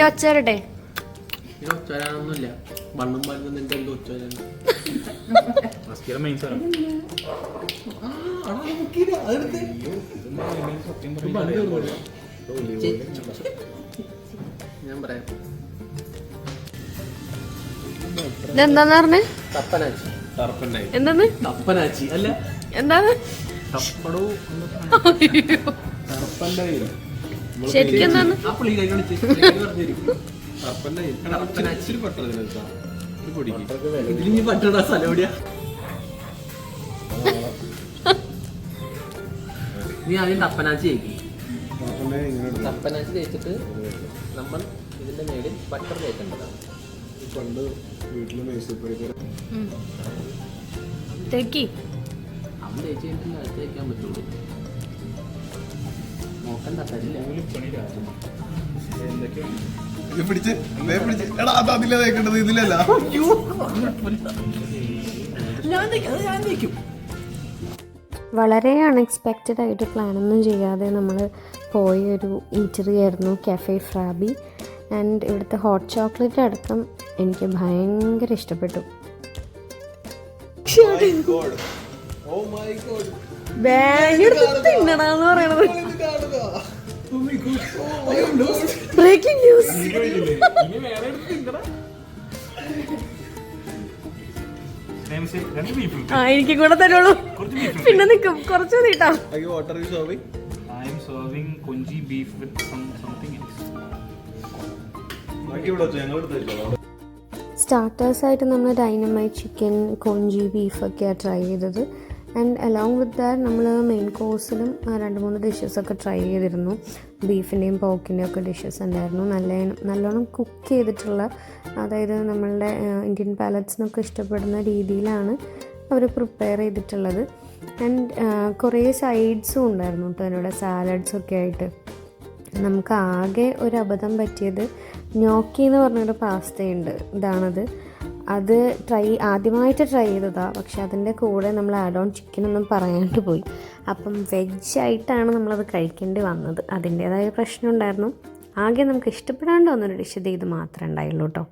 ഒച്ചരട്ടെ ഒച്ചരാനൊന്നുമില്ല. മണ്ണും പാലും നിന്റെ എന്തോ ഒച്ചരാണ്. ഞാൻ പറയാം. ഇതെന്താന്ന് പറഞ്ഞേ? തപ്പനാച്ചി. എന്താന്ന്? തപ്പനാച്ചി അല്ല, എന്താണ് ശരിക്കും എന്താണ്? പറ്റണ സ്ഥലം എവിടെയാ? നീ ആദ്യം തപ്പനാച്ചി കഴിക്കും. തപ്പനാച്ചി തേച്ചിട്ട് നമ്മൾ ഇതിന്റെ മേളിൽ ബട്ടർ തേക്കേണ്ടതാണ്. പണ്ട് വീട്ടില് തേക്കി അവൻ തേച്ച് കഴിഞ്ഞിട്ട് അടുത്ത് തേക്കാൻ പറ്റുള്ളൂ. നോക്കണ്ട തരില്ല. ഇതിലല്ല. വളരെ അൺഎക്സ്പെക്റ്റഡ് ആയിട്ട് പ്ലാനൊന്നും ചെയ്യാതെ നമ്മൾ പോയൊരു ഈറ്ററി ആയിരുന്നു കഫേ ഫ്രാബി. ആൻഡ് ഇവിടുത്തെ ഹോട്ട് ചോക്ലേറ്റ് അടക്കം എനിക്ക് ഭയങ്കര ഇഷ്ടപ്പെട്ടു. തിന്നടാന്ന് പറയണത് ബ്രേക്കിംഗ് ന്യൂസ്. ആ എനിക്കും കൂടെ തരുള്ളൂ. പിന്നെ നിൽക്കും കുറച്ച് നീട്ടാ. സ്റ്റാർട്ടേഴ്സായിട്ട് നമ്മൾ ഡൈനമൈറ്റ് ചിക്കൻ, കൊഞ്ചി ബീഫൊക്കെയാണ് ട്രൈ ചെയ്തത്. ആൻഡ് അലോങ് വിത്ത് ദാറ്റ് നമ്മൾ മെയിൻ കോഴ്സിലും 2-3 ഡിഷസൊക്കെ ട്രൈ ചെയ്തിരുന്നു. ബീഫിൻ്റെയും പോക്കിൻ്റെയും ഒക്കെ ഡിഷസ് ഉണ്ടായിരുന്നു. നല്ലോണം കുക്ക് ചെയ്തിട്ടുള്ള, അതായത് നമ്മളുടെ ഇന്ത്യൻ പാലറ്റ്സിനൊക്കെ ഇഷ്ടപ്പെടുന്ന രീതിയിലാണ് അവർ പ്രിപ്പയർ ചെയ്തിട്ടുള്ളത്. ആൻഡ് കുറേ സൈഡ്സും ഉണ്ടായിരുന്നു കേട്ടോ അതിനോട്, സാലഡ്സൊക്കെ ആയിട്ട്. നമുക്ക് ആകെ ഒരു അബദ്ധം പറ്റിയത് gnocchi എന്ന് പറഞ്ഞൊരു പാസ്തയുണ്ട്. ഇതാണത്. അത് ആദ്യമായിട്ട് ട്രൈ ചെയ്തതാണ്. പക്ഷെ അതിൻ്റെ കൂടെ നമ്മൾ ആഡ് ഓൺ ചിക്കനൊന്നും പറയാണ്ട് പോയി. അപ്പം വെജായിട്ടാണ് നമ്മളത് കഴിക്കേണ്ടി വന്നത്. അതിൻ്റേതായ പ്രശ്നം ഉണ്ടായിരുന്നു. ആകെ നമുക്ക് ഇഷ്ടപ്പെടാണ്ട് വന്നൊരു ഡിഷ് ഇത് മാത്രമേ ഉണ്ടായുള്ളൂ കേട്ടോ.